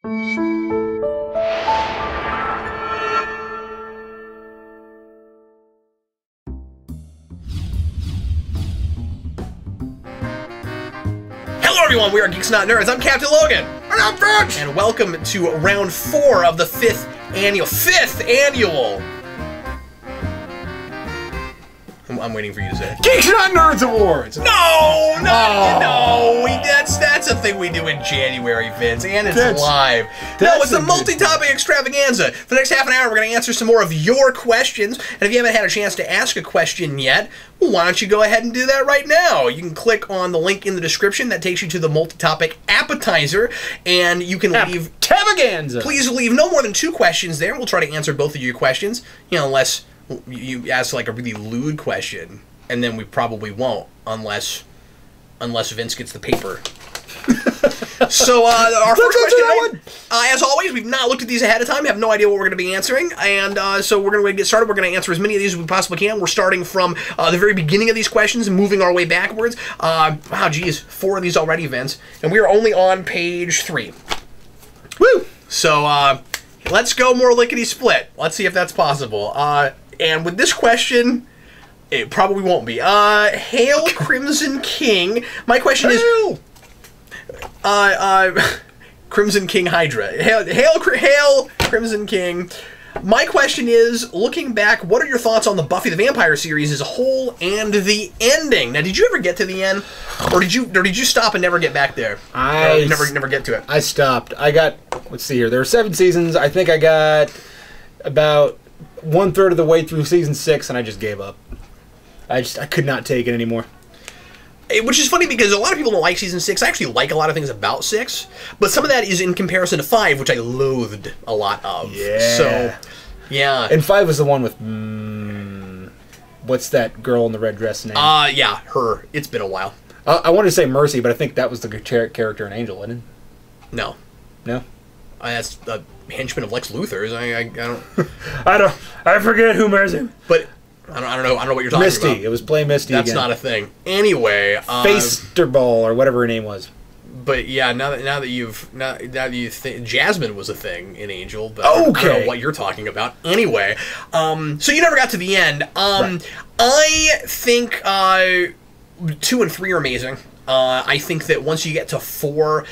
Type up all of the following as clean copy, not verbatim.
Hello everyone, we are Geeks Not Nerds. I'm Captain Logan. And I'm Fudge! And welcome to round 4 of the 5th annual. I'm waiting for you to say it. Geeks Not Nerds Awards! No! That's a thing we do in January, Vince, and it's live. No, it's a multi-topic extravaganza. For the next half an hour, we're going to answer some more of your questions, and if you haven't had a chance to ask a question yet, well, why don't you go ahead and do that right now? You can click on the link in the description that takes you to the multi-topic appetizer, and you can leave... Extravaganza! Please leave no more than 2 questions there. We'll try to answer both of your questions, you know, unless you ask like a really lewd question, and then we probably won't, unless Vince gets the paper. So, our first question, as always, we've not looked at these ahead of time, have no idea what we're going to be answering, and so we're going to get started. We're going to answer as many of these as we possibly can. We're starting from the very beginning of these questions and moving our way backwards. Wow, geez, 4 of these already, Vince, and we are only on page 3. Woo! So, let's go more lickety-split. Let's see if that's possible. And with this question... It probably won't be. Hail Crimson King. My question is... Crimson King Hydra. Hail Crimson King. My question is, looking back, what are your thoughts on the Buffy the Vampire series as a whole and the ending? Now, did you ever get to the end? Or did you stop and never get back there? Never get to it. I stopped. I got... Let's see here. There were 7 seasons. I think I got about 1/3 of the way through season 6, and I just gave up. I could not take it anymore. Which is funny because a lot of people don't like season 6. I actually like a lot of things about 6, but some of that is in comparison to 5, which I loathed a lot of. Yeah. So, yeah. And 5 was the one with what's that girl in the red dress name? Yeah, her. It's been a while. I wanted to say Mercy, but I think that was the character in Angel, isn't it? No. No. That's a henchman of Lex Luthor's. I don't. I forget who Mercy. But. I don't know what you're talking Misty. about. It was Play Misty. That's again. not a thing. Anyway, Facerball or whatever her name was. But yeah, now that you think Jasmine was a thing in Angel, but okay. I don't know what you're talking about. Anyway, so you never got to the end. Right. I think 2 and 3 are amazing. I think that once you get to 4,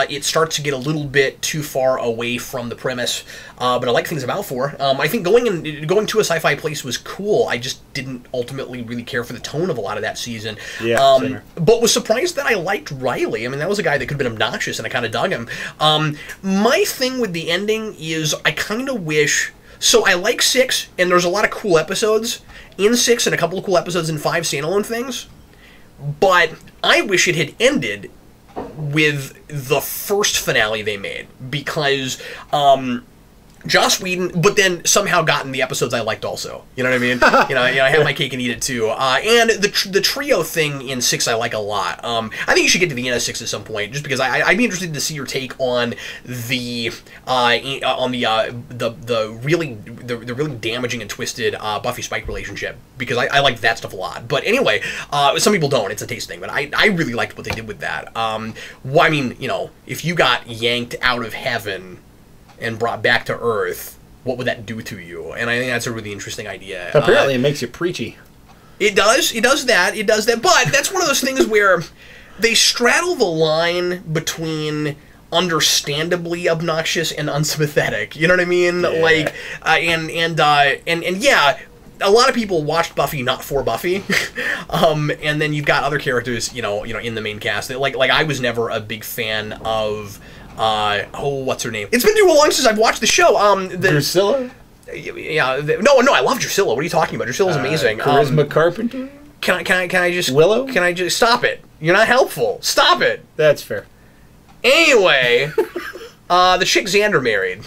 it starts to get a little bit too far away from the premise. But I like things about 4. I think going to a sci-fi place was cool. I just didn't ultimately really care for the tone of a lot of that season. Yeah, but was surprised that I liked Riley. I mean, that was a guy that could have been obnoxious, and I kind of dug him. My thing with the ending is I kind of wish... So I like 6, and there's a lot of cool episodes in 6 and a couple of cool episodes in 5 standalone things. But I wish it had ended with the first finale they made, because Joss Whedon, but then somehow gotten the episodes I liked also. You know what I mean? I have my cake and eat it too. And the trio thing in 6 I like a lot. I think you should get to the end of 6 at some point, just because I'd be interested to see your take on the really damaging and twisted Buffy Spike relationship, because I like that stuff a lot. But anyway, some people don't. It's a taste thing, but I really liked what they did with that. Well, I mean, if you got yanked out of heaven and brought back to Earth, what would that do to you? And I think that's a really interesting idea. Apparently, it makes you preachy. It does. It does that. But that's one of those things where they straddle the line between understandably obnoxious and unsympathetic. You know what I mean? Yeah. Like, and yeah, a lot of people watched Buffy not for Buffy, and then you've got other characters, in the main cast. Like I was never a big fan of. What's her name? It's been too long since I've watched the show. Drusilla? Yeah, no, I love Drusilla. What are you talking about? Drusilla's amazing. Charisma Carpenter? Can I just... Willow? Can I just... Stop it. You're not helpful. Stop it. That's fair. Anyway, the chick Xander married.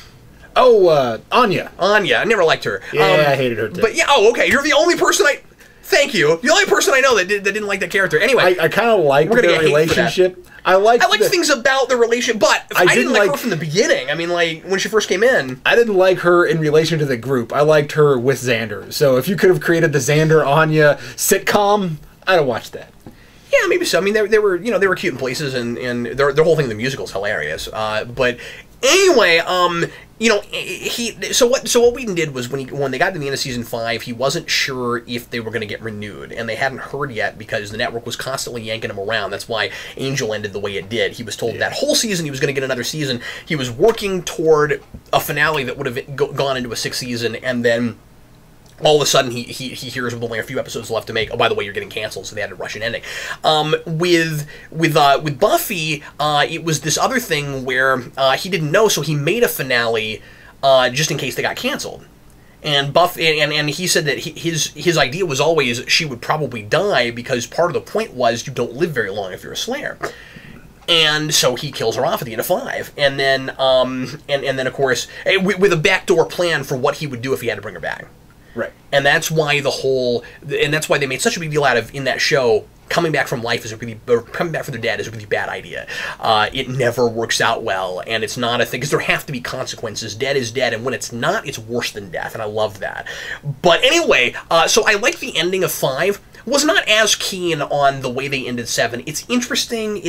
Oh, Anya. Anya. I never liked her. Yeah, I hated her too. But yeah, okay. You're the only person Thank you. The only person I know that didn't like that character. Anyway, I kind of liked their relationship. I liked things about the relationship, but I didn't like her from the beginning. I mean, like, when she first came in. I didn't like her in relation to the group. I liked her with Xander. So if you could have created the Xander-Anya sitcom, I'd have watched that. Yeah, maybe so. I mean, they were cute in places, and their whole thing, the musical, is hilarious. But Anyway, you know, so what Whedon did was when they got to the end of season 5, he wasn't sure if they were going to get renewed, and they hadn't heard yet because the network was constantly yanking him around. That's why Angel ended the way it did. He was told that whole season he was going to get another season. He was working toward a finale that would have gone into a 6th season, and then all of a sudden, he hears with only a few episodes left to make. Oh, by the way, you're getting canceled, so they had to rush an ending. With Buffy, it was this other thing where he didn't know, so he made a finale just in case they got canceled. And and he said that his idea was always she would probably die because part of the point was you don't live very long if you're a Slayer. And so he kills her off at the end of 5, and then and then of course with a backdoor plan for what he would do if he had to bring her back. Right. And that's why that's why they made such a big deal out of, in that show, coming back from life coming back from their dad is a really bad idea. It never works out well, and it's not a thing, because there have to be consequences. Dead is dead, and when it's not, it's worse than death, and I love that. But anyway, so I like the ending of 5. Was not as keen on the way they ended 7. It's interesting,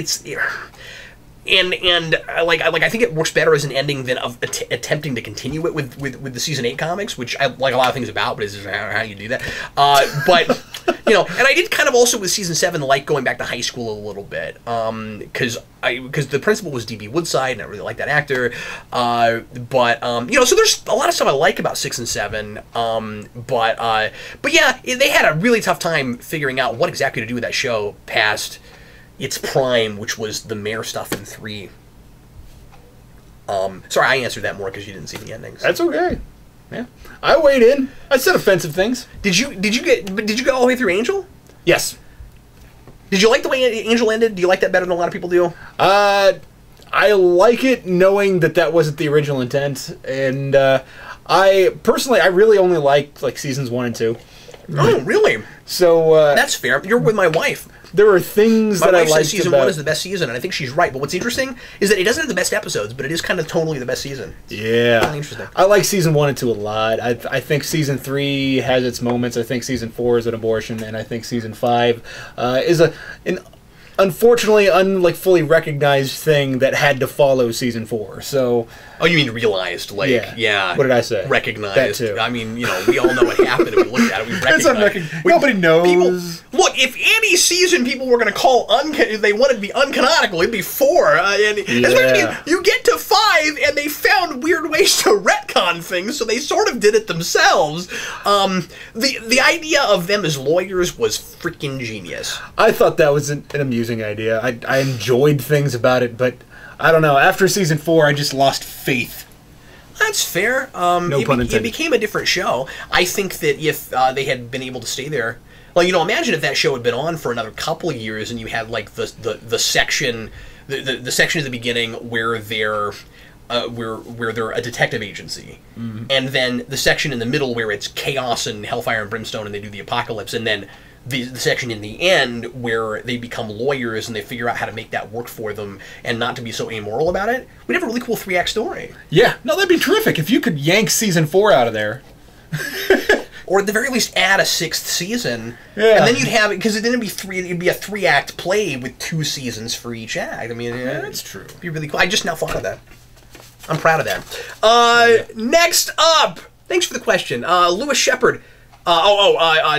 And I think it works better as an ending than of attempting to continue it with the season 8 comics, which I like a lot of things about, but it's just how you do that. But you know, and I did kind of also with season 7 like going back to high school a little bit, because the principal was D.B. Woodside, and I really like that actor. But you know, so there's a lot of stuff I like about 6 and 7. But yeah, they had a really tough time figuring out what exactly to do with that show past its prime, which was the mayor stuff in 3. Sorry, I answered that more because you didn't see the endings. That's okay. Yeah, I weighed in. I said offensive things. Did you go all the way through Angel? Yes. Did you like the way Angel ended? Do you like that better than a lot of people do? I like it knowing that wasn't the original intent, and I personally really only liked like seasons 1 and 2. Oh, really? So that's fair. You're with my wife. There were things that I liked. My wife says season 1 is the best season, and I think she's right. But what's interesting is that it doesn't have the best episodes, but it is kind of tonally the best season. Yeah. Really interesting. I like season 1 and 2 a lot. I think season 3 has its moments. I think season 4 is an abortion, and I think season 5 is an unfortunately fully recognized thing that had to follow season 4. So. Oh, you mean realized? Like, yeah. What did I say? Recognized. That too. I mean, you know, we all know what happened, and we looked at it. We recognized. Nobody knows. People, look, if any season people were going to call they wanted to be uncanonical, it'd be 4. Especially you get to 5, and they found weird ways to retcon things, so they sort of did it themselves. The idea of them as lawyers was freaking genius. I thought that was an amusing idea. I enjoyed things about it, but I don't know. After season 4, I just lost faith. That's fair. No pun intended. It became a different show. I think that if they had been able to stay there, like, you know, imagine if that show had been on for another couple of years, and you had like the section, the section at the beginning where they're a detective agency, and then the section in the middle where it's chaos and hellfire and brimstone, and they do the apocalypse, and then the section in the end where they become lawyers and they figure out how to make that work for them and not to be so amoral about it. We'd have a really cool 3-act story. Yeah, no, that'd be terrific if you could yank season 4 out of there. Or at the very least add a 6th season. Yeah. And then you'd have it, because then it'd be a 3-act play with 2 seasons for each act. I mean, that's true. It'd be really cool. I just now thought of that. I'm proud of that. Next up, thanks for the question. Lewis Shepard.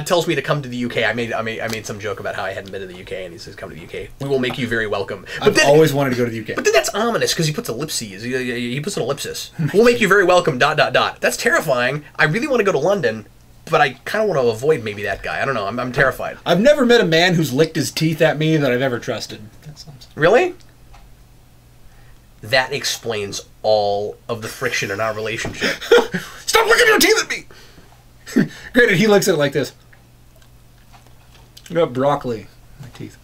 Tells me to come to the UK. I made some joke about how I hadn't been to the UK, and he says, "Come to the UK. We will make you very welcome." I've always wanted to go to the UK. But then that's ominous because he puts ellipses. He puts an ellipsis. We'll make you very welcome. ... That's terrifying. I really want to go to London, but I kind of want to avoid maybe that guy. I don't know. I'm terrified. I've never met a man who's licked his teeth at me that I've ever trusted. Really? That explains all of the friction in our relationship. Stop licking your teeth at me! Granted, he looks at it like this. I got broccoli in my teeth.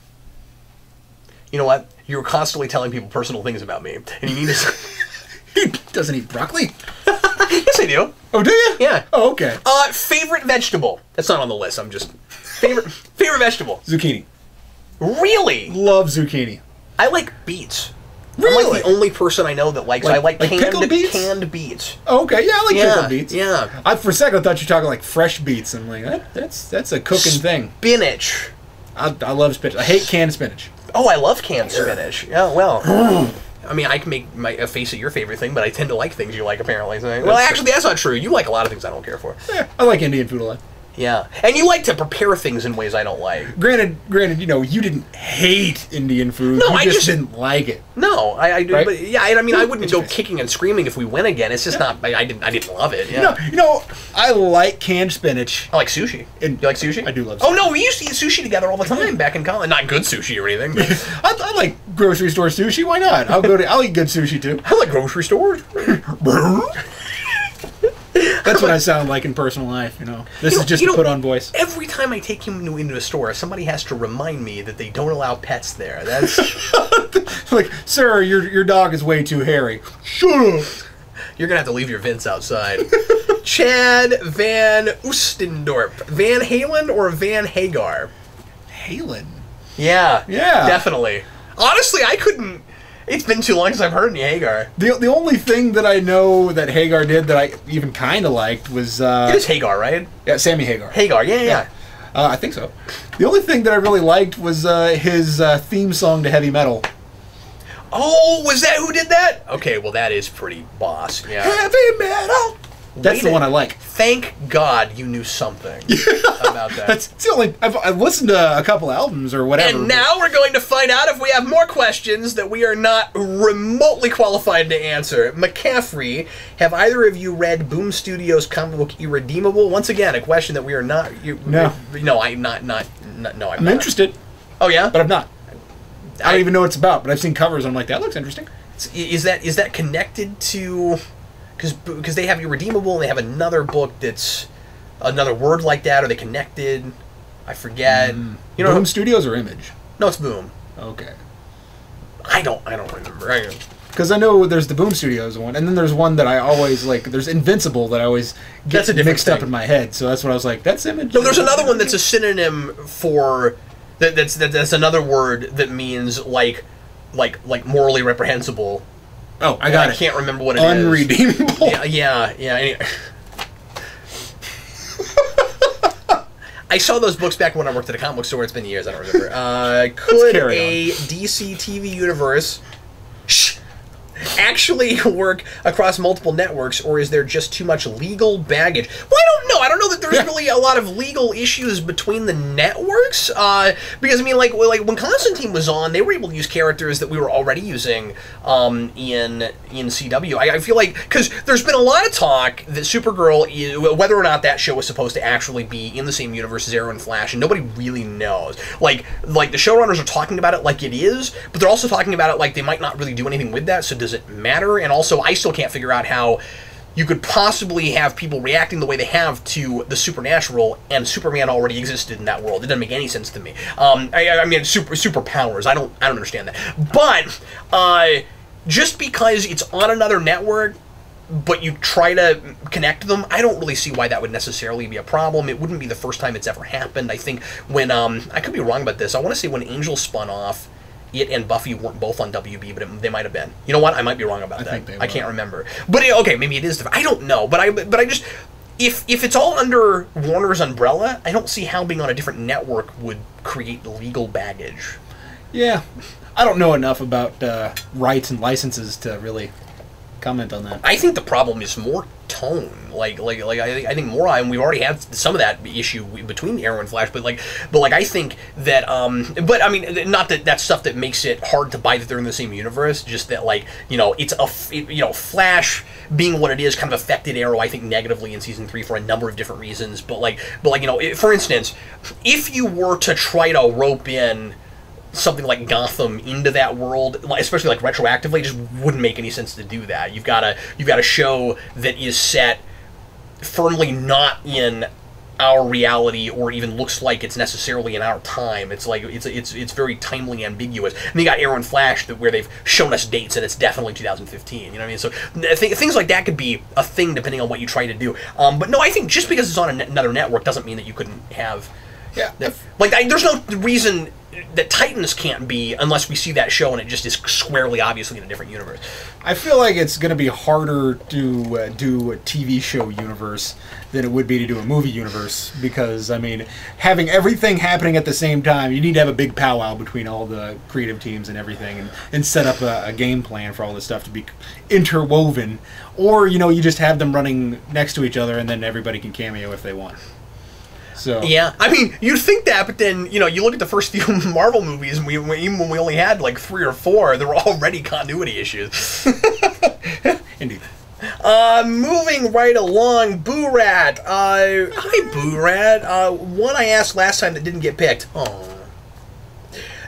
You know what? You're constantly telling people personal things about me, and you need to... He doesn't eat broccoli? Yes, I do. Oh, do you? Yeah. Oh, okay. Favorite vegetable? That's not on the list. I'm just... Favorite vegetable? Zucchini. Really? Love zucchini. I like beets. Really? I'm like the only person I know that likes. I like pickled beets. Canned beets. Okay, yeah, I like pickled beets. Yeah. For a second, I thought you were talking like fresh beets. I'm like, that's a cooking thing. Spinach. I love spinach. I hate canned spinach. Oh, I love canned spinach. Yeah, well. I mean, I can make a face at your favorite thing, but I tend to like things you like, apparently. So, well, actually, that's not true. You like a lot of things I don't care for. Yeah, I like Indian food a lot. Yeah, and you like to prepare things in ways I don't like. Granted, you know, you didn't hate Indian food. No, I just didn't like it. No, I do. Right? But yeah, I mean, I wouldn't go kicking and screaming if we win again. It's just not. I didn't love it. Yeah. You know, I like canned spinach. I like sushi. And you like sushi? I do love sushi. Oh no, we used to eat sushi together all the time back in college. Not good sushi or anything. But I like grocery store sushi. Why not? I'll eat good sushi too. I like grocery stores. That's what I sound like in personal life, you know. This is just to put on voice. Every time I take him into a store, somebody has to remind me that they don't allow pets there. That's like, sir, your dog is way too hairy. Shut up. You're gonna have to leave your Vince outside. Chad Van Oostendorp. Van Halen or Van Hagar? Halen. Yeah. Yeah. Definitely. Honestly, I couldn't. It's been too long since I've heard any Hagar. The only thing that I know that Hagar did that I even kind of liked was... it is Hagar, right? Yeah, Sammy Hagar. Hagar, yeah. I think so. The only thing that I really liked was his theme song to heavy metal. Oh, was that who did that? Okay, well that is pretty boss. Yeah. Heavy metal! That's the one I like. Thank God you knew something about that. That's the only... I've listened to a couple albums or whatever. And now we're going to find out if we have more questions that we are not remotely qualified to answer. McCaffrey, have either of you read Boom Studios' comic book Irredeemable? Once again, a question that we are not... No, I'm not. No, I'm interested. Oh, yeah? But I'm not. I don't even know what it's about, but I've seen covers and I'm like, that looks interesting. Is that connected to... Because they have Irredeemable and they have another book that's another word like that. Are they connected? I forget. You know, Boom Studios or Image? No, it's Boom. Okay. I don't remember. Because I know there's the Boom Studios one, and then there's one that I always like. There's Invincible that I always get mixed up in my head. So that's what I was like. That's Image. No, there's another one that's a synonym for that's another word that means like morally reprehensible. Oh, I got it. I can't remember what it Unredeemable. is. Yeah. Anyway. I saw those books back when I worked at a comic book store. It's been years. I don't remember. Could a DC TV universe actually work across multiple networks, or is there just too much legal baggage? Well, I don't know. I don't know that there's really a lot of legal issues between the networks. Because, I mean, like when Constantine was on, they were able to use characters that we were already using in CW. I feel like, because there's been a lot of talk that Supergirl, whether or not that show was supposed to actually be in the same universe as Arrow and Flash, and nobody really knows. Like the showrunners are talking about it like it is, but they're also talking about it like they might not really do anything with that, so does it matter? And also, I still can't figure out how you could possibly have people reacting the way they have to the supernatural, and Superman already existed in that world. It doesn't make any sense to me. I mean, superpowers. I don't understand that. But just because it's on another network, but you try to connect them, I don't really see why that would necessarily be a problem. It wouldn't be the first time it's ever happened. I think when I could be wrong about this. I want to say when Angel spun off, it and Buffy weren't both on WB, but they might have been. You know what? I might be wrong about that. I can't remember. But okay, maybe it is different. I don't know. But I just, if it's all under Warner's umbrella, I don't see how being on a different network would create legal baggage. Yeah, I don't know enough about rights and licenses to really comment on that. I think the problem is more tone. I think more on. We've already had some of that issue between Arrow and Flash, but I think that but I mean, not that that's stuff that makes it hard to buy that they're in the same universe. Just that it's Flash being what it is kind of affected Arrow, I think, negatively in season 3 for a number of different reasons. But for instance, if you were to try to rope in something like Gotham into that world, especially like retroactively, it just wouldn't make any sense to do that. You've got a show that is set firmly not in our reality, or even looks like it's necessarily in our time. It's like it's very timely ambiguous. And you got Arrow and Flash where they've shown us dates and it's definitely 2015. You know what I mean? So things like that could be a thing depending on what you try to do. But no, I think just because it's on another network doesn't mean that you couldn't have. Yeah. There's no reason that Titans can't be unless we see that show and it just is squarely, obviously, in a different universe. I feel like it's going to be harder to do a TV show universe than it would be to do a movie universe, because, I mean, having everything happening at the same time, you need to have a big powwow between all the creative teams and everything, and set up a game plan for all this stuff to be interwoven. Or, you know, you just have them running next to each other and then everybody can cameo if they want. So. Yeah, I mean, you'd think that, but then, you know, you look at the first few Marvel movies, and even when we only had like 3 or 4, there were already continuity issues. Indeed. Moving right along, Boo-Rat. Hi, Boo-Rat. One I asked last time that didn't get picked. Oh.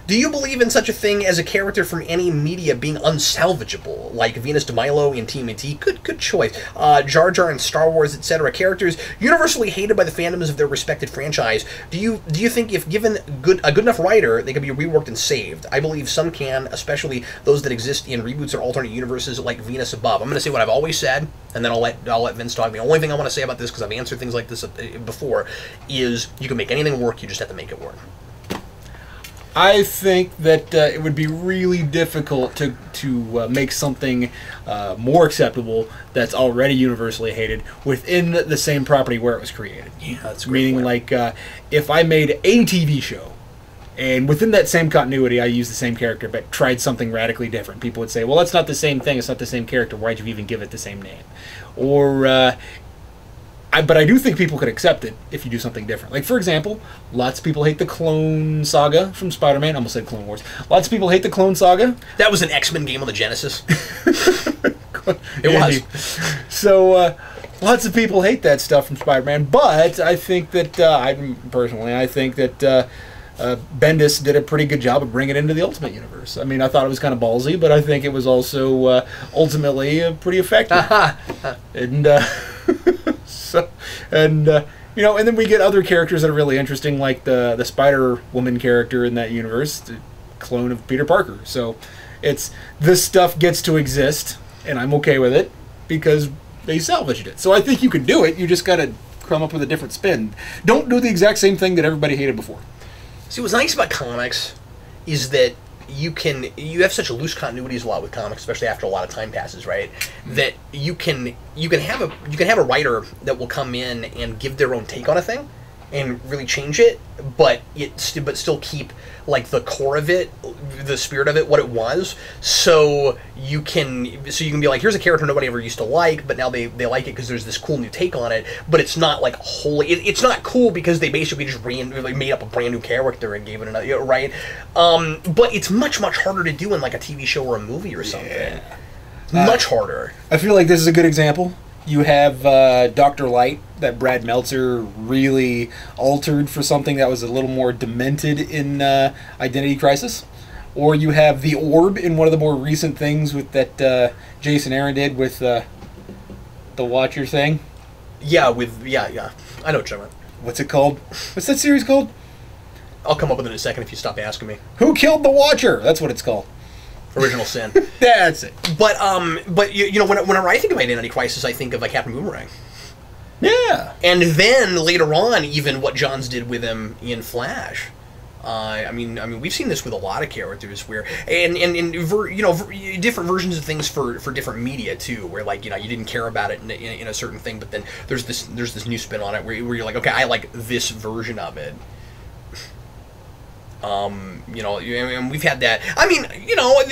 Do you believe in such a thing as a character from any media being unsalvageable, like Venus de Milo in TMNT? Good choice. Jar Jar in Star Wars, etc. Characters universally hated by the fandoms of their respected franchise. Do you think if given a good enough writer, they could be reworked and saved? I believe some can, especially those that exist in reboots or alternate universes like Venus Above. I'm going to say what I've always said, and then I'll let Vince talk. The only thing I want to say about this, because I've answered things like this before, is you can make anything work. You just have to make it work. I think that it would be really difficult to make something more acceptable that's already universally hated within the same property where it was created. Yeah, that's a great meaning point. like if I made a TV show and within that same continuity I used the same character but tried something radically different, people would say, well, that's not the same thing, it's not the same character, why'd you even give it the same name? Or but I do think people could accept it if you do something different. Like, for example, lots of people hate the Clone Saga from Spider-Man. I almost said Clone Wars. Lots of people hate the Clone Saga. That was an X-Men game on the Genesis. It was. So, lots of people hate that stuff from Spider-Man, but I think that, I think that Bendis did a pretty good job of bringing it into the Ultimate Universe. I mean, I thought it was kind of ballsy, but I think it was also ultimately pretty effective. And you know, and then we get other characters that are really interesting, like the Spider-Woman character in that universe, the clone of Peter Parker. So this stuff gets to exist, and I'm okay with it because they salvaged it. So I think you can do it. You just got to come up with a different spin. Don't do the exact same thing that everybody hated before. See, what's nice about comics is that you have such a loose continuities a lot with comics, especially after a lot of time passes, right? That you can have a writer that will come in and give their own take on a thing and really change it, but still keep like the core of it, the spirit of it, what it was. So you can be like, here's a character nobody ever used to like, but now they like it because there's this cool new take on it. But it's not like wholly. It's not cool because they basically just made up a brand new character and gave it another, right? But it's much harder to do in like a TV show or a movie or something. Yeah. Much harder. I feel like this is a good example. You have Dr. Light that Brad Meltzer really altered for something that was a little more demented in Identity Crisis. Or you have the Orb in one of the more recent things with that Jason Aaron did with the Watcher thing. Yeah, I know what you're talking about. What's it called? What's that series called? I'll come up with it in a second if you stop asking me. Who Killed the Watcher? That's what it's called. Original Sin. That's it. But you know, whenever I think of Identity Crisis, I think of like Captain Boomerang. Yeah. And then later on, even what Johns did with him in Flash. I mean, we've seen this with a lot of characters where, different versions of things for different media too, where like, you know, you didn't care about it in a certain thing, but then there's this new spin on it where you're like, okay, I like this version of it. You know, and we've had that. I mean, you know,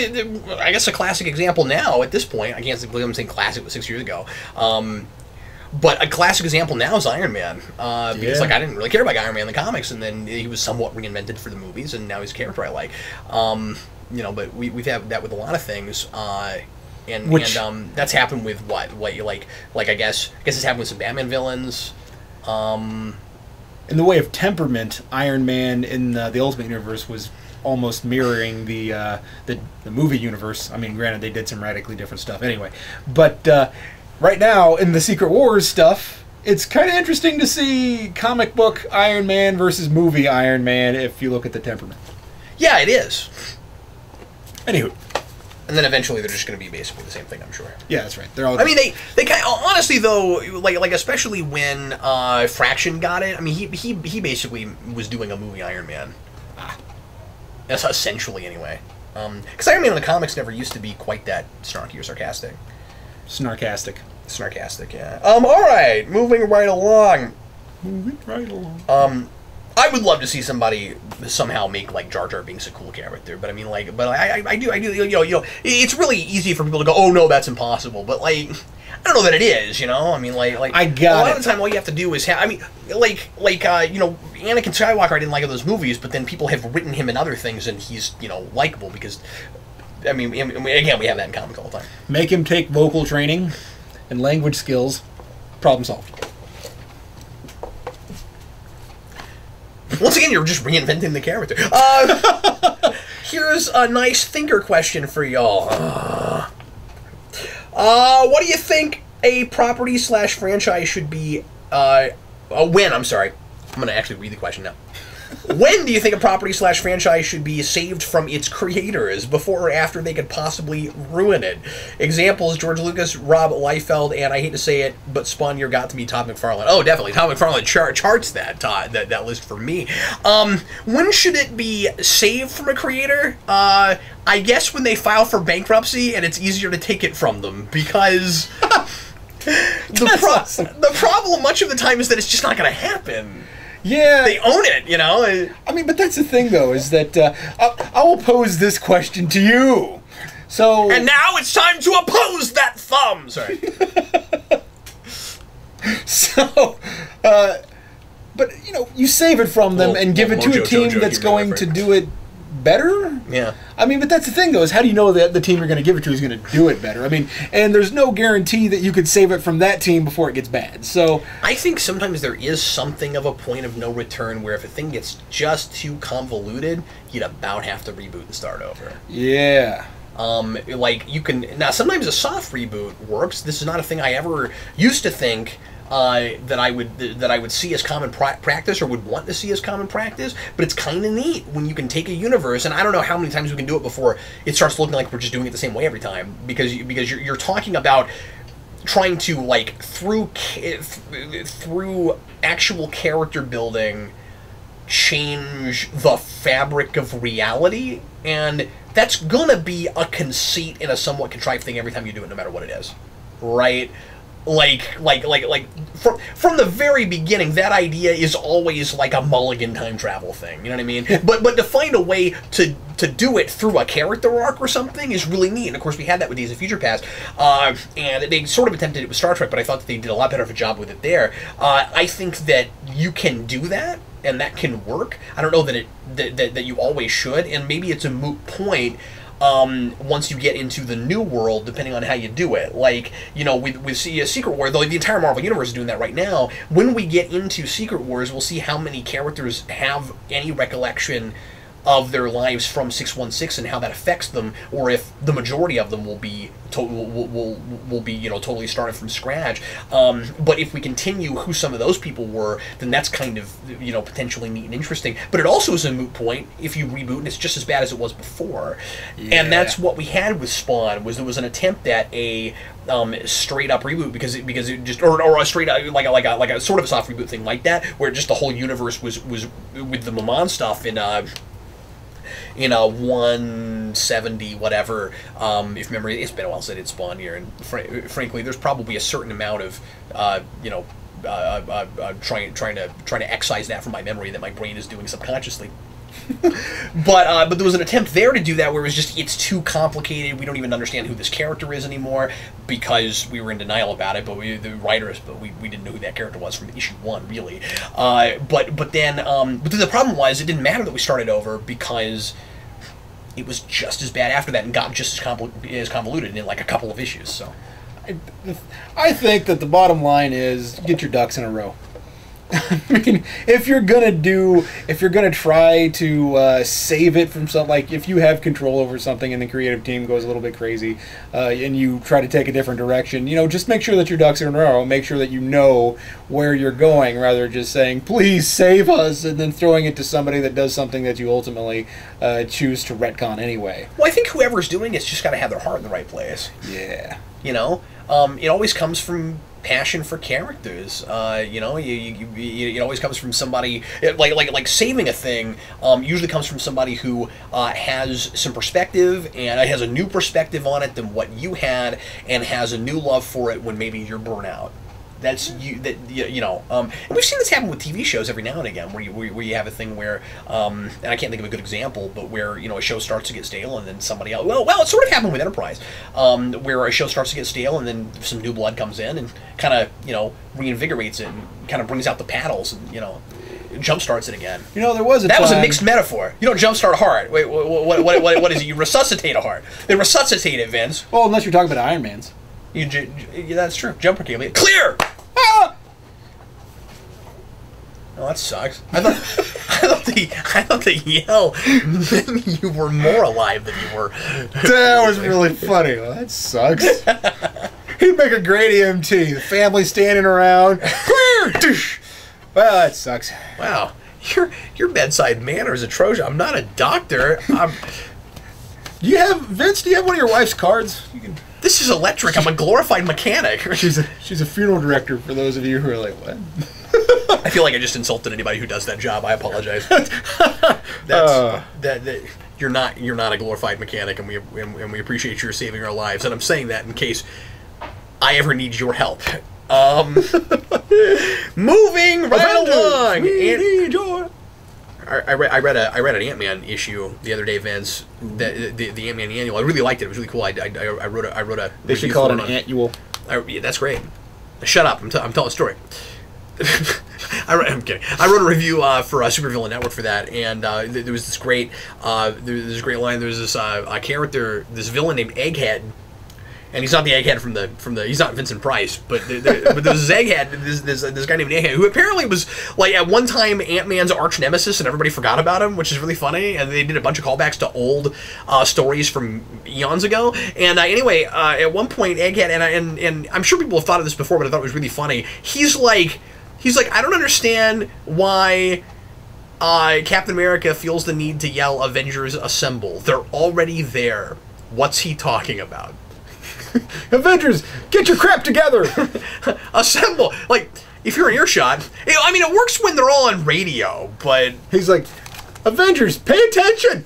I guess a classic example now at this point, I can't believe I'm saying classic, it was 6 years ago. But a classic example now is Iron Man. Because, like, I didn't really care about Iron Man in the comics, and then he was somewhat reinvented for the movies, and now he's a character I like. You know, but we've had that with a lot of things. And that's happened with what you like I guess it's happened with some Batman villains. In the way of temperament, Iron Man in the Ultimate Universe was almost mirroring the movie universe. I mean, granted, they did some radically different stuff anyway. But right now, in the Secret Wars stuff, it's kind of interesting to see comic book Iron Man versus movie Iron Man if you look at the temperament. Yeah, it is. Anywho. And then eventually they're just going to be basically the same thing, I'm sure. Yeah, that's right. They're all. I mean, they kind of, honestly though, like especially when Fraction got it. I mean, he basically was doing a movie Iron Man. essentially anyway. Because Iron Man in the comics never used to be quite that snarky or sarcastic. Snarkastic. Sarcastic, yeah. All right, moving right along. I would love to see somebody somehow make like Jar Jar Binks a cool character, but I mean, like, but I do, it's really easy for people to go, oh no, that's impossible, but like, I don't know that it is, you know. I mean, like I got a lot of the time, all you have to do is have. I mean, Anakin Skywalker. I didn't like those movies, but then people have written him in other things, and he's likable because. I mean, again, we have that in comics all the time. Make him take vocal training and language skills. Problem solved. Once again, you're just reinventing the character. Here's a nice thinker question for y'all. What do you think a property / franchise should be? When? I'm sorry. I'm going to actually read the question now. When do you think a property / franchise should be saved from its creators, before or after they could possibly ruin it? Examples: George Lucas, Rob Liefeld, and I hate to say it, but Spawn Year got to me, Todd McFarlane. Oh, definitely. Todd McFarlane charts that list for me. When should it be saved from a creator? I guess when they file for bankruptcy and it's easier to take it from them, because the problem much of the time is that it's just not going to happen. Yeah. They own it, you know? I mean, but that's the thing, though, is that I will pose this question to you. So. And now it's time to oppose that thumb! Sorry. So, but, you save it from them and give it to a team that's going to do it better? Yeah. I mean, but that's the thing, though, is how do you know that the team you're going to give it to is going to do it better? I mean, and there's no guarantee that you could save it from that team before it gets bad. So I think sometimes there is something of a point of no return where if a thing gets just too convoluted, you'd about have to reboot and start over. Yeah. Like, you can... Now, sometimes a soft reboot works. This is not a thing I ever used to think... that I would see as common practice, or would want to see as common practice, but it's kind of neat when you can take a universe, and I don't know how many times we can do it before it starts looking like we're just doing it the same way every time, because you're talking about trying to, like, through actual character building, change the fabric of reality, and that's gonna be a conceit and a somewhat contrived thing every time you do it, no matter what it is, right? Like from the very beginning, that idea is always like a Mulligan time travel thing. You know what I mean? But to find a way to do it through a character arc or something is really neat. And of course, we had that with Days of Future Past, and they sort of attempted it with Star Trek, but I thought that they did a lot better of a job with it there. I think that you can do that, and that can work. I don't know that that you always should, and maybe it's a moot point. Once you get into the new world, depending on how you do it. Like, with Secret War, though the entire Marvel Universe is doing that right now, when we get into Secret Wars, we'll see how many characters have any recollection of their lives from 616 and how that affects them, or if the majority of them will be totally started from scratch. But if we continue who some of those people were, then that's kind of potentially neat and interesting. But it also is a moot point if you reboot and it's just as bad as it was before. Yeah. And that's what we had with Spawn. There was an attempt at a straight up reboot because it just or a straight up like a sort of a soft reboot thing like that, where just the whole universe was with the Maman stuff in 170 whatever, if memory, it's been a while since it Spawn here, and frankly there's probably a certain amount of trying to excise that from my memory that my brain is doing subconsciously. but there was an attempt there to do that where it's too complicated. We don't even understand who this character is anymore because we were in denial about it. But we didn't know who that character was from issue 1, really. But then the problem was it didn't matter that we started over because it was just as bad after that and got just as convoluted in like a couple of issues. So I think that the bottom line is get your ducks in a row. I mean, if you're gonna try to save it from something, like if you have control over something and the creative team goes a little bit crazy, and you try to take a different direction, just make sure that your ducks are in a row. Make sure that you know where you're going, rather than just saying, "Please save us," and then throwing it to somebody that does something that you ultimately choose to retcon anyway. Well, I think whoever's doing it's just got to have their heart in the right place. Yeah. it always comes from passion for characters. You know, it always comes from somebody like saving a thing. Usually comes from somebody who has some perspective and has a new perspective on it than what you had, and has a new love for it when maybe you're burnt out. That's you. And we've seen this happen with TV shows every now and again, where you have a thing where, and I can't think of a good example, but where a show starts to get stale, and then somebody else. Well, it sort of happened with Enterprise, where a show starts to get stale, and then some new blood comes in and kind of reinvigorates it and kind of brings out the paddles and jumpstarts it again. There was that was a mixed metaphor. You don't jumpstart a heart. Wait, what is it? You resuscitate a heart. They resuscitate it, Vince. Well, unless you're talking about Iron Man's. That's true. Jumper cable. Clear! Ah! Oh, that sucks. I thought the yell meant you were more alive than you were. That was really funny. Well, that sucks. He'd make a great EMT. The family standing around. Clear! Well, that sucks. Wow. Your bedside manner is atrocious. I'm not a doctor. Do you have one of your wife's cards? This is electric. I'm a glorified mechanic. She's a funeral director, for those of you who are like, what? I feel like I just insulted anybody who does that job. I apologize. You're not a glorified mechanic, and we appreciate your saving our lives. And I'm saying that in case I ever need your help. Moving right along. We need your... I read an Ant-Man issue the other day, Vince. The Ant-Man annual. I really liked it. It was really cool. I wrote a. They should call it an annual. Yeah, that's great. Shut up! I'm telling a story. I'm kidding. I wrote a review for Supervillain Network for that, and there was this great line. There was this character, this villain named Egghead. And he's not the Egghead from the. He's not Vincent Price, but there's this Egghead, this guy named Egghead, who apparently was like at one time Ant-Man's arch nemesis, and everybody forgot about him, which is really funny. And they did a bunch of callbacks to old stories from eons ago. And anyway, at one point, Egghead, and I'm sure people have thought of this before, but I thought it was really funny. He's like, I don't understand why Captain America feels the need to yell "Avengers Assemble." They're already there. What's he talking about? Avengers, get your crap together! Assemble! Like, if you're in earshot, I mean, it works when they're all on radio, but... He's like, Avengers, pay attention!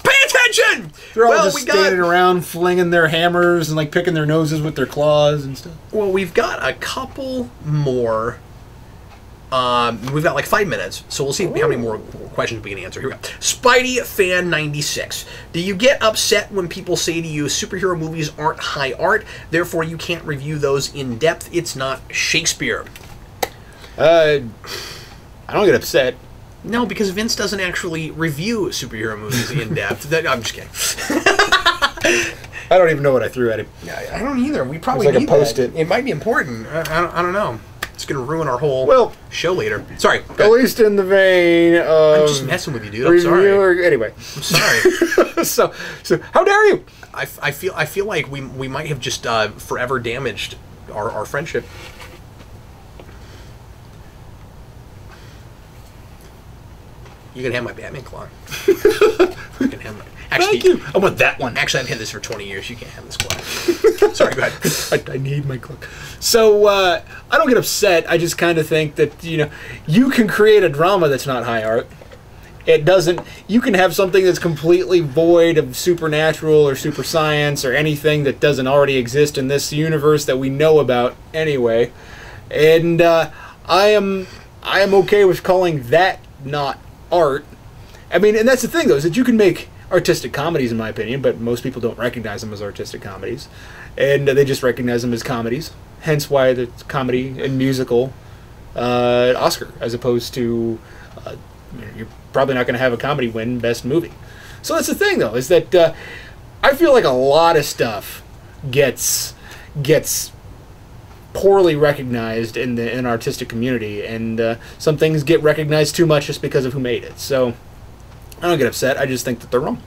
Pay attention! They're all just standing around flinging their hammers and, like, picking their noses with their claws and stuff. Well, we've got a couple more... we've got like 5 minutes, so we'll see how many more questions we can answer. Here we go. Spidey Fan 96. Do you get upset when people say to you superhero movies aren't high art, therefore you can't review those in depth? It's not Shakespeare. I don't get upset. No, because Vince doesn't actually review superhero movies in depth. I'm just kidding. I don't even know what I threw at him. I don't either. We probably need Post-it. It might be important. I don't know. It's going to ruin our whole show later. Sorry. At least in the vein of... I'm just messing with you, dude. I'm sorry. Anyway. I'm sorry. so how dare you? I feel like we might have just forever damaged our friendship. You can have my Batman claw. You can have my... Actually, thank you. I want that one. Actually, I've had this for 20 years. You can't have this claw. Sorry, go ahead. I need my claw. So, I don't get upset. I just kind of think that, you can create a drama that's not high art. It doesn't... You can have something that's completely void of supernatural or super science or anything that doesn't already exist in this universe that we know about anyway. And I am okay with calling that not art. I mean, and that's the thing, though, is that you can make artistic comedies, in my opinion, but most people don't recognize them as artistic comedies. And they just recognize them as comedies. Hence why the comedy and musical Oscar, as opposed to... you're probably not going to have a comedy win Best Movie. So that's the thing, though, is that I feel like a lot of stuff gets poorly recognized in the artistic community, and some things get recognized too much just because of who made it. So I don't get upset. I just think that they're wrong.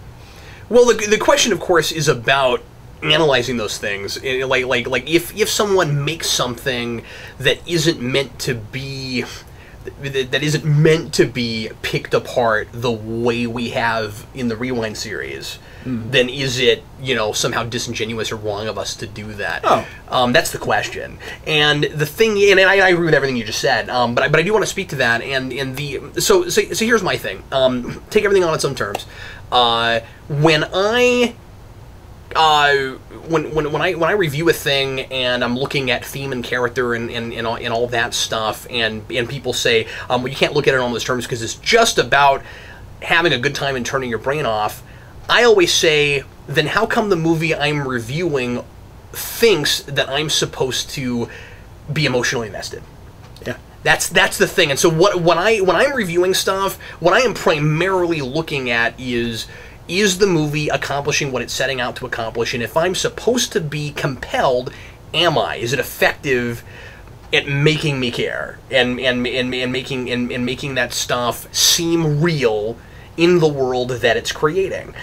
Well, the question, of course, is about analyzing those things. Like if someone makes something that isn't meant to be that isn't meant to be picked apart the way we have in the Rewind series, then is it, you know, somehow disingenuous or wrong of us to do that? That's the question. And the thing, and I agree with everything you just said, but I do want to speak to that. And so here's my thing. Take everything on its own terms. When I review a thing and I'm looking at theme and character and all that stuff, and people say, well, you can't look at it on those terms because it's just about having a good time and turning your brain off, I always say, then how come the movie I'm reviewing thinks that I'm supposed to be emotionally invested? Yeah. That's the thing. And so when I'm reviewing stuff, what I am primarily looking at is the movie accomplishing what it's setting out to accomplish? And if I'm supposed to be compelled, am I? Is it effective at making me care and making that stuff seem real in the world that it's creating?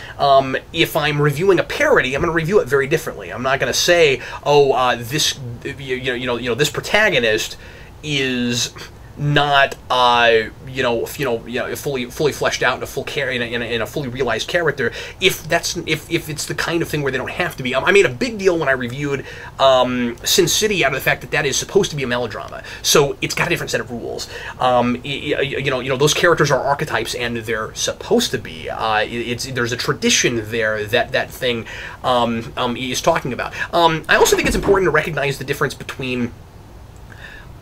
If I'm reviewing a parody, I'm going to review it very differently. I'm not going to say, this this protagonist is not fully fleshed out in a full in a fully realized character, if it's the kind of thing where they don't have to be. I made a big deal when I reviewed Sin City out of the fact that is supposed to be a melodrama, so it's got a different set of rules. Those characters are archetypes and they're supposed to be. There's a tradition there that thing is talking about. I also think it's important to recognize the difference between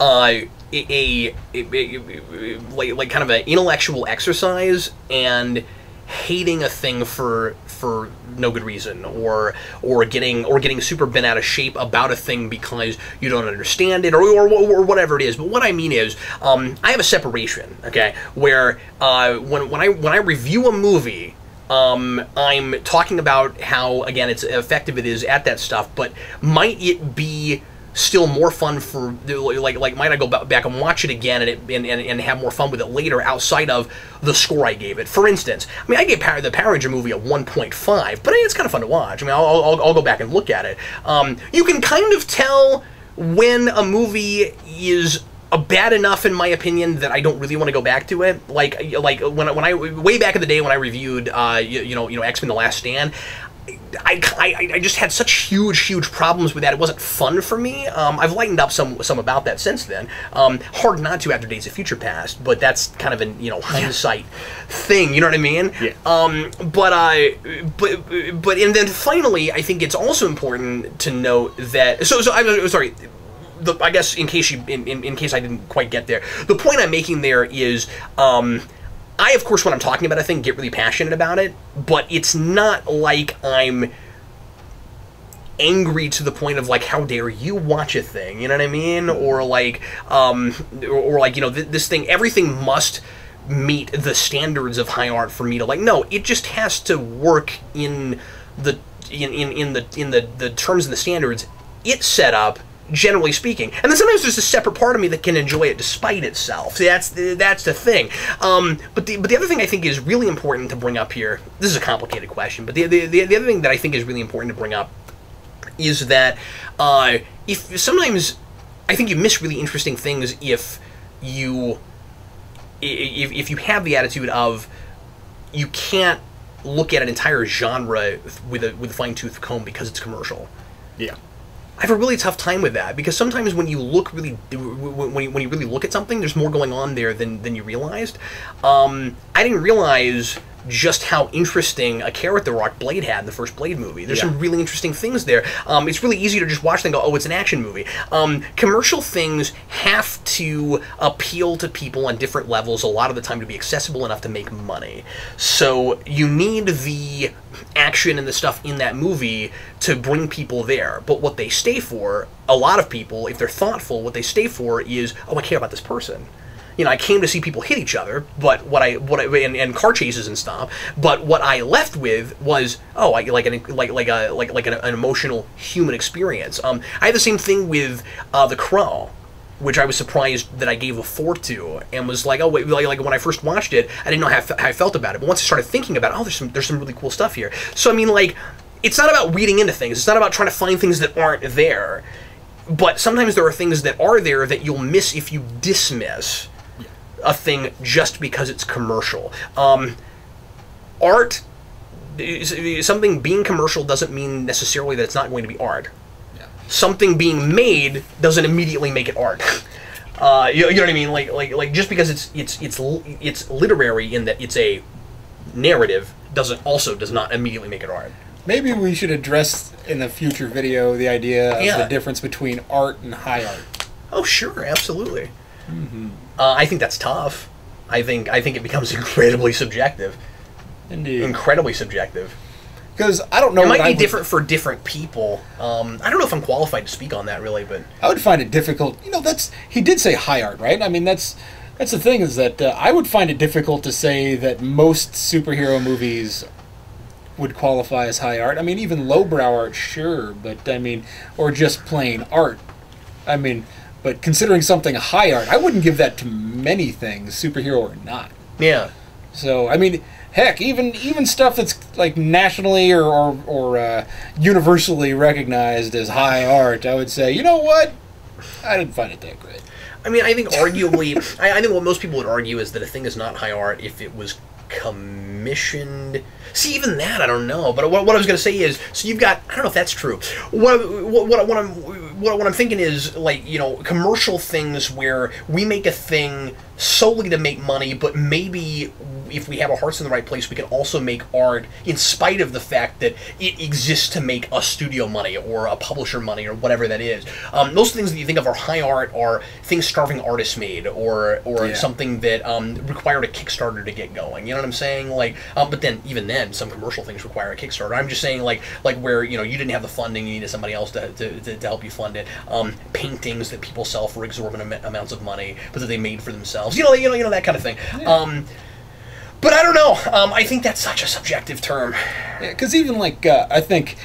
like kind of an intellectual exercise and hating a thing for no good reason, or getting super bent out of shape about a thing because you don't understand it, or whatever it is. But what I mean is, I have a separation, okay, where when I review a movie, I'm talking about how, again, it's effective it is at that stuff, but might it be still more fun for, like might I go back and watch it again and have more fun with it later outside of the score I gave it? For instance, I mean, I gave the Power Ranger movie a 1.5, but it's kind of fun to watch. I mean, I'll go back and look at it. You can kind of tell when a movie is bad enough, in my opinion, that I don't really want to go back to it. Like when I way back in the day when I reviewed X-Men: The Last Stand, I just had such huge problems with that. It wasn't fun for me. I've lightened up some about that since then. Hard not to after Days of Future Past, but that's kind of an hindsight thing. You know what I mean? Yeah. But and then finally, I think it's also important to note that. So I'm sorry. I guess in case I didn't quite get there, the point I'm making there is. I, of course, when I'm talking about a thing, get really passionate about it, but it's not like I'm angry to the point of, like, how dare you watch a thing, you know what I mean? Or, like, this thing, everything must meet the standards of high art for me to like. No, it just has to work in the terms and the standards it's set up, generally speaking. And then sometimes there's a separate part of me that can enjoy it despite itself. See, that's the thing. But the other thing I think is really important to bring up here, this is a complicated question, but the other thing that I think is really important to bring up is that if sometimes I think you miss really interesting things if you have the attitude of you can't look at an entire genre with a fine-tooth comb because it's commercial. Yeah. I have a really tough time with that, because sometimes when you really look at something, there's more going on there than you realized. I didn't realize just how interesting a character arc Blade had in the first Blade movie. There's some really interesting things there. It's really easy to just watch them and go, oh, it's an action movie. Commercial things have to appeal to people on different levels a lot of the time to be accessible enough to make money. So you need the action and the stuff in that movie to bring people there. But what they stay for, a lot of people, if they're thoughtful, what they stay for is, oh, I care about this person. You know, I came to see people hit each other, but and car chases and stuff. But what I left with was, oh, like an emotional human experience. I had the same thing with The Crow, which I was surprised that I gave a 4 to, and was like, oh wait, like when I first watched it, I didn't know how I felt about it. But once I started thinking about it, oh, there's some really cool stuff here. So I mean, like, it's not about reading into things. It's not about trying to find things that aren't there. But sometimes there are things that are there that you'll miss if you dismiss a thing just because it's commercial. Art, something being commercial doesn't mean necessarily that it's not going to be art. Yeah. Something being made doesn't immediately make it art. You know what I mean? Like just because it's literary in that it's a narrative does not immediately make it art. Maybe we should address in a future video the idea of the difference between art and high art. Oh, sure, absolutely. Mm-hmm. I think that's tough. I think it becomes incredibly subjective. Indeed. Incredibly subjective. Because I don't know. It might be different for different people. I don't know if I'm qualified to speak on that, really, but I would find it difficult. You know, he did say high art, right? I mean, that's the thing, is that I would find it difficult to say that most superhero movies would qualify as high art. I mean, even lowbrow art, sure, but I mean, or just plain art. I mean, but considering something high art, I wouldn't give that to many things, superhero or not. Yeah. So, I mean, heck, even stuff that's like nationally or universally recognized as high art, I would say, you know what? I didn't find it that great. I mean, I think arguably, I think what most people would argue is that a thing is not high art if it was commissioned. See, even that, I don't know. But what I was going to say is, so you've got, I don't know if that's true. What I'm thinking is, like, you know, commercial things where we make a thing solely to make money, but maybe if we have our hearts in the right place, we can also make art in spite of the fact that it exists to make a studio money or a publisher money or whatever that is. Most things that you think of are high art are things starving artists made or something that required a Kickstarter to get going. You know what I'm saying? Like, but then even then, some commercial things require a Kickstarter. I'm just saying, like where, you know, you didn't have the funding, you needed somebody else to help you fund it. Paintings that people sell for exorbitant amounts of money, but that they made for themselves. You know that kind of thing. Yeah. But I don't know. I think that's such a subjective term. Yeah, because even like I think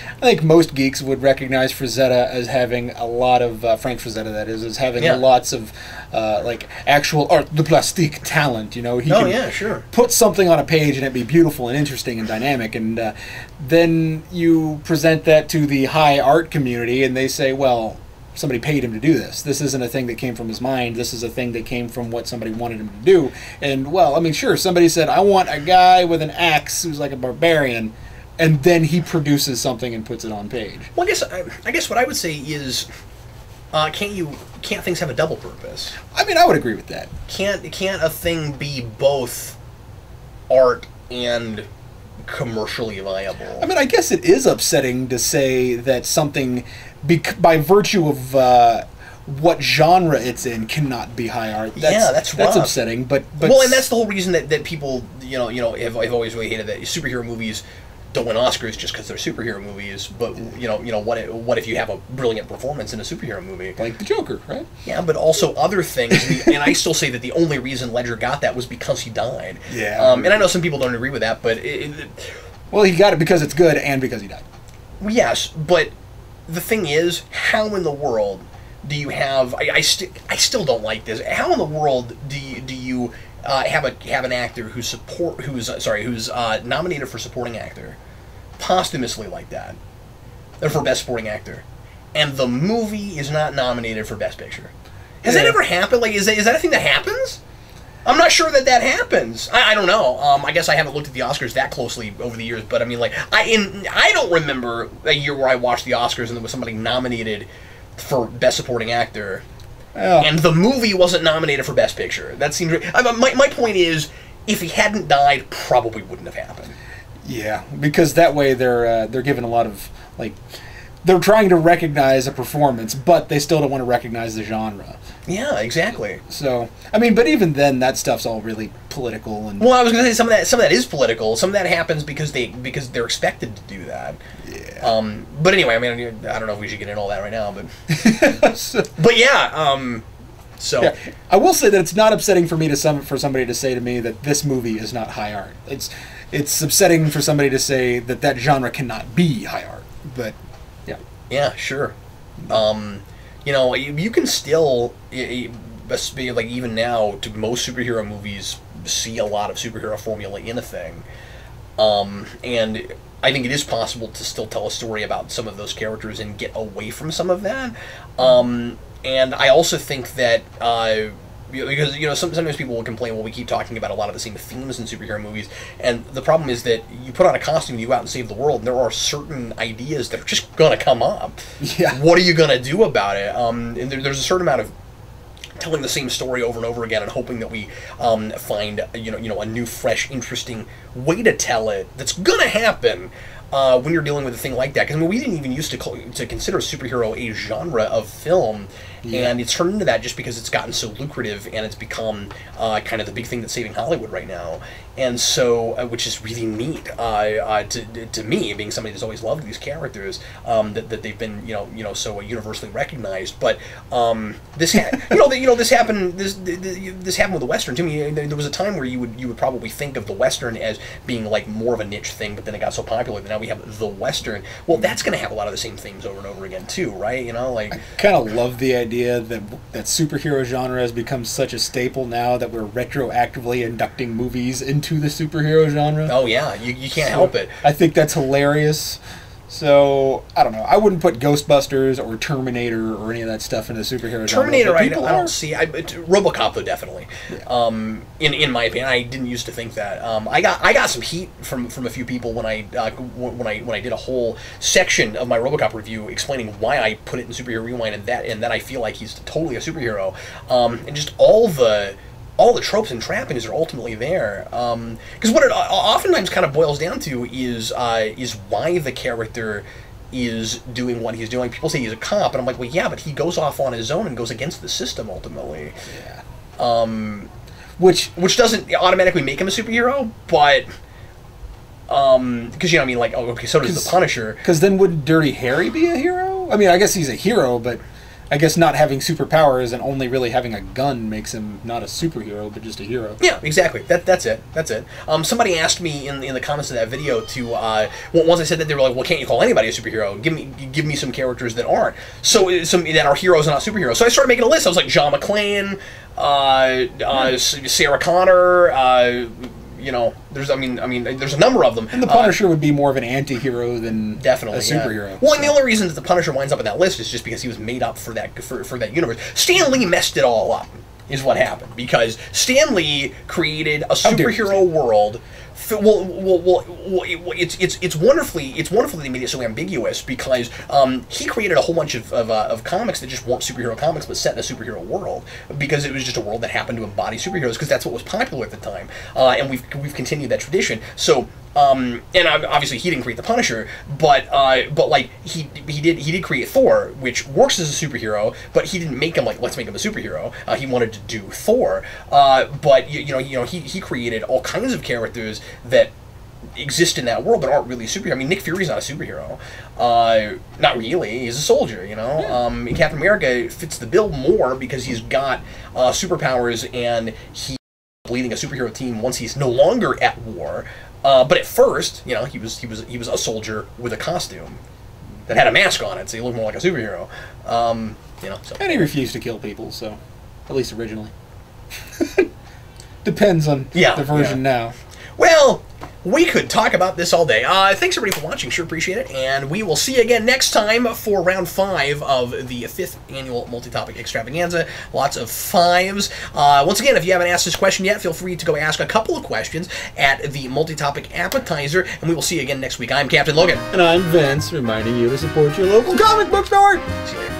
most geeks would recognize Frazetta as having a lot of Frank Frazetta, that is having lots of like actual art de plastique talent. You know, he can put something on a page and it be beautiful and interesting and dynamic, and then you present that to the high art community, and they say, well, somebody paid him to do this. This isn't a thing that came from his mind. This is a thing that came from what somebody wanted him to do. And, well, I mean, sure, somebody said, I want a guy with an axe who's like a barbarian, and then he produces something and puts it on page. Well, I guess what I would say is, can't things have a double purpose? I mean, I would agree with that. Can't a thing be both art and commercially viable? I mean, I guess it is upsetting to say that something, by virtue of what genre it's in, cannot be high art. That's upsetting. But well, and that's the whole reason that people have always really hated that superhero movies don't win Oscars just because they're superhero movies. But what if you have a brilliant performance in a superhero movie, like the Joker, right? Yeah, but also other things. And I still say that the only reason Ledger got that was because he died. Yeah. And I know some people don't agree with that, but well, he got it because it's good and because he died. Yes, but the thing is, how in the world do you have? I still don't like this. How in the world do you have an actor who's nominated for supporting actor posthumously like that, or for best supporting actor, and the movie is not nominated for best picture? Has that ever happened? Like, is that a thing that happens? I'm not sure that happens. I don't know. I guess I haven't looked at the Oscars that closely over the years, but I mean, like, I don't remember a year where I watched the Oscars and there was somebody nominated for Best Supporting Actor, and the movie wasn't nominated for Best Picture. That seems. My point is, if he hadn't died, probably wouldn't have happened. Yeah, because that way they're given a lot of, like, they're trying to recognize a performance, but they still don't want to recognize the genre. Yeah, exactly. So, I mean, but even then, that stuff's all really political. And well, I was going to say some of that is political. Some of that happens because they're expected to do that. Yeah. But anyway, I mean, I don't know if we should get into all that right now, but but yeah. So yeah, I will say that it's not upsetting for me for somebody to say to me that this movie is not high art. It's upsetting for somebody to say that genre cannot be high art. But yeah. Yeah, sure. You can still, like, even now, to most superhero movies, see a lot of superhero formula in a thing. And I think it is possible to still tell a story about some of those characters and get away from some of that. And I also think that because sometimes people will complain, well, we keep talking about a lot of the same themes in superhero movies, and the problem is that you put on a costume and you go out and save the world, and there are certain ideas that are just gonna come up. Yeah. What are you gonna do about it? And there's a certain amount of telling the same story over and over again and hoping that we find a new, fresh, interesting way to tell it that's gonna happen when you're dealing with a thing like that. Because I mean, we didn't even used to consider superhero a genre of film. Yeah. And it's turned into that just because it's gotten so lucrative and it's become kind of the big thing that's saving Hollywood right now. And so, which is really neat to me, being somebody that's always loved these characters, that they've been so universally recognized. But this this happened with the Western too. I mean, there was a time where you would probably think of the Western as being like more of a niche thing, but then it got so popular that now we have the Western. Well, that's going to have a lot of the same themes over and over again too, right? I kind of love the idea that superhero genre has become such a staple now that we're retroactively inducting movies into the superhero genre. Oh yeah, you can't help it. I think that's hilarious. So, I don't know. I wouldn't put Ghostbusters or Terminator or any of that stuff in the superhero genre. Terminator, I don't see. RoboCop, though, definitely. Yeah. In my opinion, I didn't used to think that. I got some heat from a few people when I did a whole section of my RoboCop review explaining why I put it in Superhero Rewind and that I feel like he's totally a superhero. And just all the tropes and trappings are ultimately there. Because what it oftentimes kind of boils down to is why the character is doing what he's doing. People say he's a cop, and I'm like, well, yeah, but he goes off on his own and goes against the system ultimately. Yeah. Which doesn't automatically make him a superhero, but because so does the Punisher. Because then would Dirty Harry be a hero? I mean, I guess he's a hero, but I guess not having superpowers and only really having a gun makes him not a superhero, but just a hero. Yeah, exactly. That's it. Somebody asked me in the comments of that video to once I said that, they were like, "Well, can't you call anybody a superhero? Give me some characters that aren't that are heroes and not superheroes." So I started making a list. I was like John McClane, Sarah Connor. There's a number of them. And the Punisher would be more of an anti-hero than definitely a superhero. Yeah. Well, and the only reason that the Punisher winds up in that list is just because he was made up for that universe. Stan Lee messed it all up, is what happened, because Stan Lee created a superhero world. It's wonderfully that he made it so ambiguous, because he created a whole bunch of comics that just weren't superhero comics but set in a superhero world, because it was just a world that happened to embody superheroes because that's what was popular at the time, and we've continued that tradition. So. And obviously he didn't create the Punisher, but like he did create Thor, which works as a superhero, but he didn't make him like, let's make him a superhero. He wanted to do Thor, but he created all kinds of characters that exist in that world but aren't really superhero. I mean, Nick Fury's not a superhero. Not really. He's a soldier, Captain America fits the bill more because he's got superpowers and he's leading a superhero team once he's no longer at war. But at first, he was a soldier with a costume that had a mask on it, so he looked more like a superhero. So. And he refused to kill people, so at least originally. Depends on the version now. Well, we could talk about this all day. Thanks everybody for watching. Sure appreciate it. And we will see you again next time for round 5 of the 5th annual multi-topic extravaganza. Lots of 5s. Once again, if you haven't asked this question yet, feel free to go ask a couple of questions at the multi-topic appetizer. And we will see you again next week. I'm Captain Logan. And I'm Vince, reminding you to support your local comic book store. See you later.